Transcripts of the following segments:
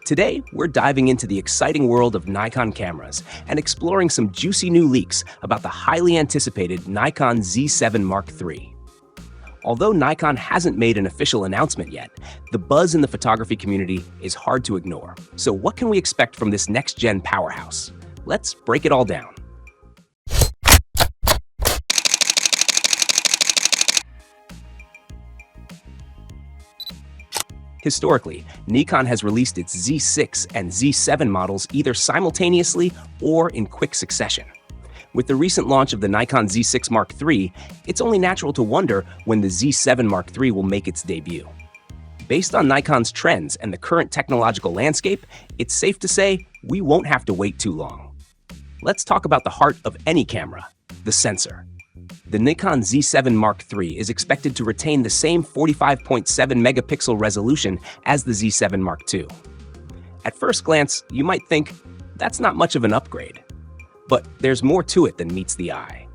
Today, we're diving into the exciting world of Nikon cameras and exploring some juicy new leaks about the highly anticipated Nikon Z7 Mark III. Although Nikon hasn't made an official announcement yet, the buzz in the photography community is hard to ignore. So what can we expect from this next-gen powerhouse? Let's break it all down. Historically, Nikon has released its Z6 and Z7 models either simultaneously or in quick succession. With the recent launch of the Nikon Z6 Mark III, it's only natural to wonder when the Z7 Mark III will make its debut. Based on Nikon's trends and the current technological landscape, it's safe to say we won't have to wait too long. Let's talk about the heart of any camera, the sensor. The Nikon Z7 Mark III is expected to retain the same 45.7 megapixel resolution as the Z7 Mark II. At first glance, you might think, that's not much of an upgrade. But there's more to it than meets the eye.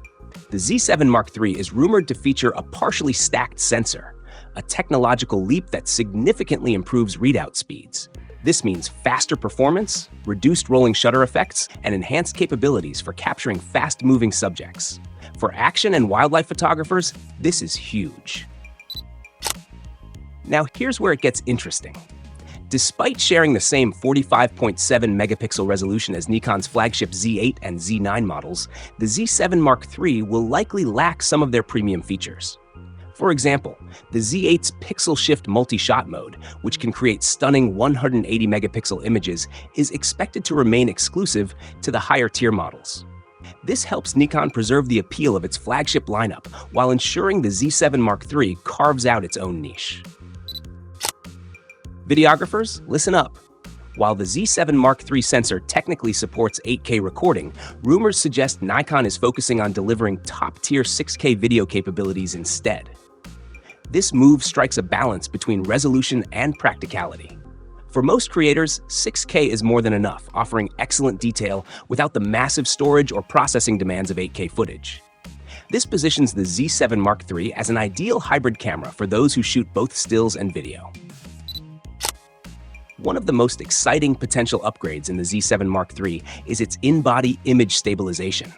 The Z7 Mark III is rumored to feature a partially stacked sensor, a technological leap that significantly improves readout speeds. This means faster performance, reduced rolling shutter effects, and enhanced capabilities for capturing fast-moving subjects. For action and wildlife photographers, this is huge. Now here's where it gets interesting. Despite sharing the same 45.7 megapixel resolution as Nikon's flagship Z8 and Z9 models, the Z7 Mark III will likely lack some of their premium features. For example, the Z8's pixel shift multi-shot mode, which can create stunning 180 megapixel images, is expected to remain exclusive to the higher tier models. This helps Nikon preserve the appeal of its flagship lineup while ensuring the Z7 Mark III carves out its own niche. Videographers, listen up. While the Z7 Mark III sensor technically supports 8K recording, rumors suggest Nikon is focusing on delivering top-tier 6K video capabilities instead. This move strikes a balance between resolution and practicality. For most creators, 6K is more than enough, offering excellent detail without the massive storage or processing demands of 8K footage. This positions the Z7 Mark III as an ideal hybrid camera for those who shoot both stills and video. One of the most exciting potential upgrades in the Z7 Mark III is its in-body image stabilization.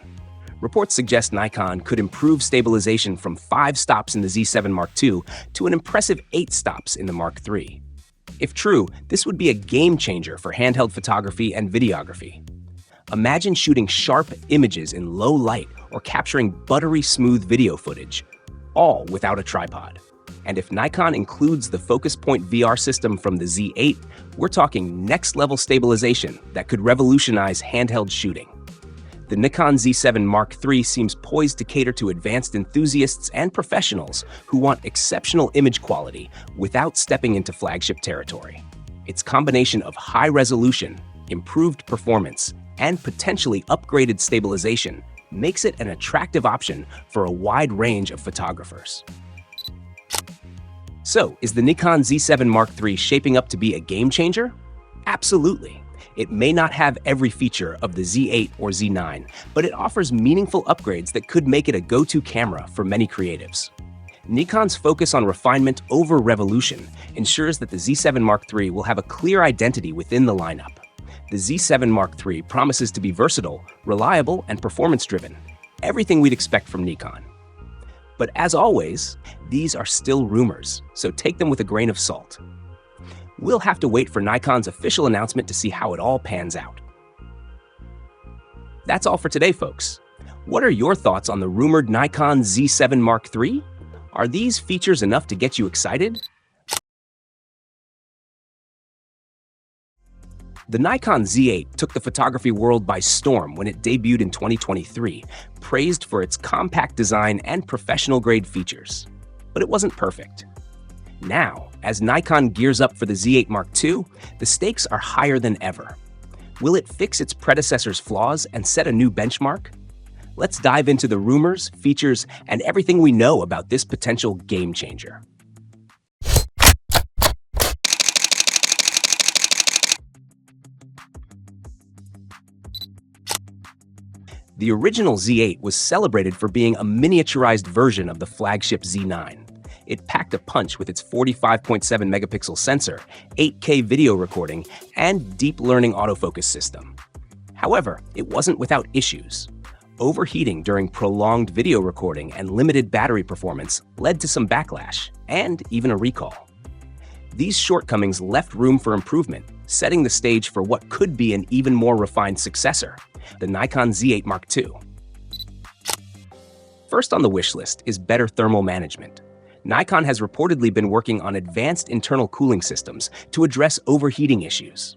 Reports suggest Nikon could improve stabilization from 5 stops in the Z7 Mark II to an impressive 8 stops in the Mark III. If true, this would be a game changer for handheld photography and videography. Imagine shooting sharp images in low light or capturing buttery smooth video footage, all without a tripod. And if Nikon includes the Focus Point VR system from the Z8, we're talking next-level stabilization that could revolutionize handheld shooting. The Nikon Z7 Mark III seems poised to cater to advanced enthusiasts and professionals who want exceptional image quality without stepping into flagship territory. Its combination of high resolution, improved performance, and potentially upgraded stabilization makes it an attractive option for a wide range of photographers. So, is the Nikon Z7 Mark III shaping up to be a game changer? Absolutely. It may not have every feature of the Z8 or Z9, but it offers meaningful upgrades that could make it a go-to camera for many creatives. Nikon's focus on refinement over revolution ensures that the Z7 Mark III will have a clear identity within the lineup. The Z7 Mark III promises to be versatile, reliable, and performance-driven, everything we'd expect from Nikon. But as always, these are still rumors, so take them with a grain of salt. We'll have to wait for Nikon's official announcement to see how it all pans out. That's all for today, folks. What are your thoughts on the rumored Nikon Z7 Mark III? Are these features enough to get you excited? The Nikon Z8 took the photography world by storm when it debuted in 2023, praised for its compact design and professional-grade features. But it wasn't perfect. Now, as Nikon gears up for the Z8 Mark II, the stakes are higher than ever. Will it fix its predecessor's flaws and set a new benchmark? Let's dive into the rumors, features, and everything we know about this potential game changer. The original Z8 was celebrated for being a miniaturized version of the flagship Z9. It packed a punch with its 45.7 megapixel sensor, 8K video recording, and deep learning autofocus system. However, it wasn't without issues. Overheating during prolonged video recording and limited battery performance led to some backlash, and even a recall. These shortcomings left room for improvement, setting the stage for what could be an even more refined successor, the Nikon Z8 Mark II. First on the wish list is better thermal management. Nikon has reportedly been working on advanced internal cooling systems to address overheating issues.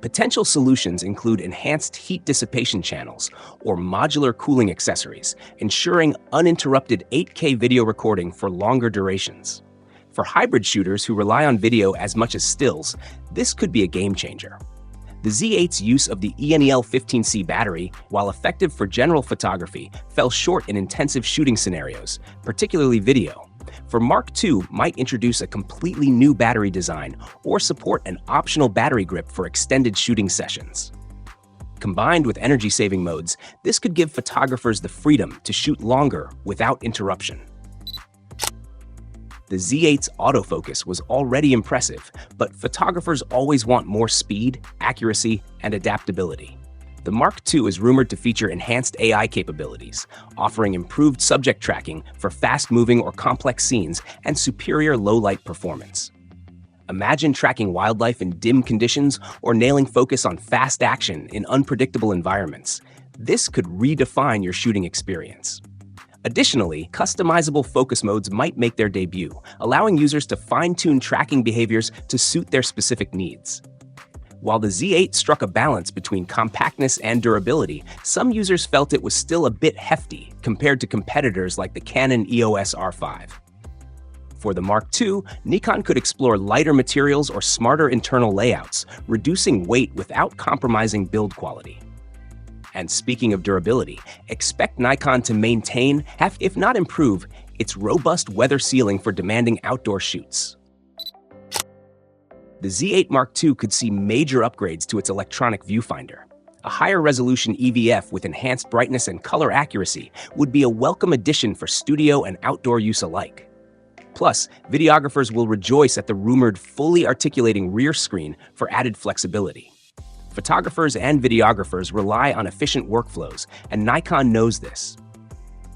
Potential solutions include enhanced heat dissipation channels or modular cooling accessories, ensuring uninterrupted 8K video recording for longer durations. For hybrid shooters who rely on video as much as stills, this could be a game changer. The Z8's use of the ENEL-15C battery, while effective for general photography, fell short in intensive shooting scenarios, particularly video. For Mark II might introduce a completely new battery design or support an optional battery grip for extended shooting sessions. Combined with energy-saving modes, this could give photographers the freedom to shoot longer without interruption. The Z8's autofocus was already impressive, but photographers always want more speed, accuracy, and adaptability. The Mark II is rumored to feature enhanced AI capabilities, offering improved subject tracking for fast-moving or complex scenes and superior low-light performance. Imagine tracking wildlife in dim conditions or nailing focus on fast action in unpredictable environments. This could redefine your shooting experience. Additionally, customizable focus modes might make their debut, allowing users to fine-tune tracking behaviors to suit their specific needs. While the Z8 struck a balance between compactness and durability, some users felt it was still a bit hefty compared to competitors like the Canon EOS R5. For the Mark II, Nikon could explore lighter materials or smarter internal layouts, reducing weight without compromising build quality. And speaking of durability, expect Nikon to maintain, if not improve, its robust weather sealing for demanding outdoor shoots. The Z8 Mark II could see major upgrades to its electronic viewfinder. A higher resolution EVF with enhanced brightness and color accuracy would be a welcome addition for studio and outdoor use alike. Plus, videographers will rejoice at the rumored fully articulating rear screen for added flexibility. Photographers and videographers rely on efficient workflows, and Nikon knows this.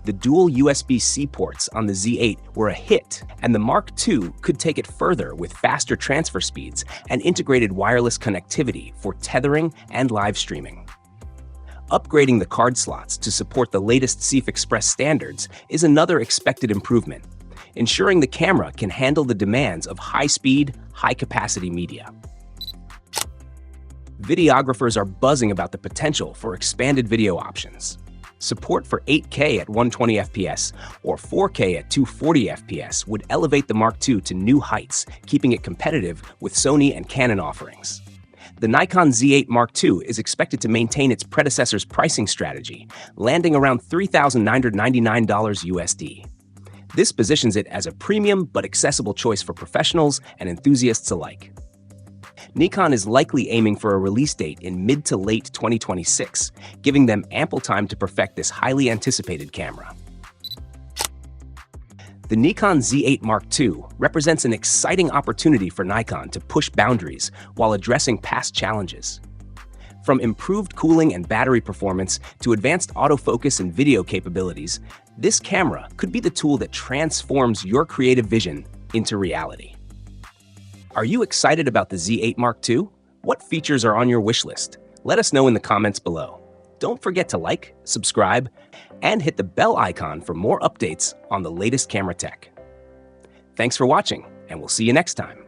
The dual USB-C ports on the Z8 were a hit, and the Mark II could take it further with faster transfer speeds and integrated wireless connectivity for tethering and live streaming. Upgrading the card slots to support the latest CF Express standards is another expected improvement, ensuring the camera can handle the demands of high-speed, high-capacity media. Videographers are buzzing about the potential for expanded video options. Support for 8K at 120 FPS or 4K at 240 FPS would elevate the Mark II to new heights, keeping it competitive with Sony and Canon offerings. The Nikon Z8 Mark II is expected to maintain its predecessor's pricing strategy, landing around $3,999 USD. This positions it as a premium but accessible choice for professionals and enthusiasts alike. Nikon is likely aiming for a release date in mid to late 2026, giving them ample time to perfect this highly anticipated camera. The Nikon Z8 Mark II represents an exciting opportunity for Nikon to push boundaries while addressing past challenges. From improved cooling and battery performance to advanced autofocus and video capabilities, this camera could be the tool that transforms your creative vision into reality. Are you excited about the Z8 Mark II? What features are on your wish list? Let us know in the comments below. Don't forget to like, subscribe, and hit the bell icon for more updates on the latest camera tech. Thanks for watching, and we'll see you next time.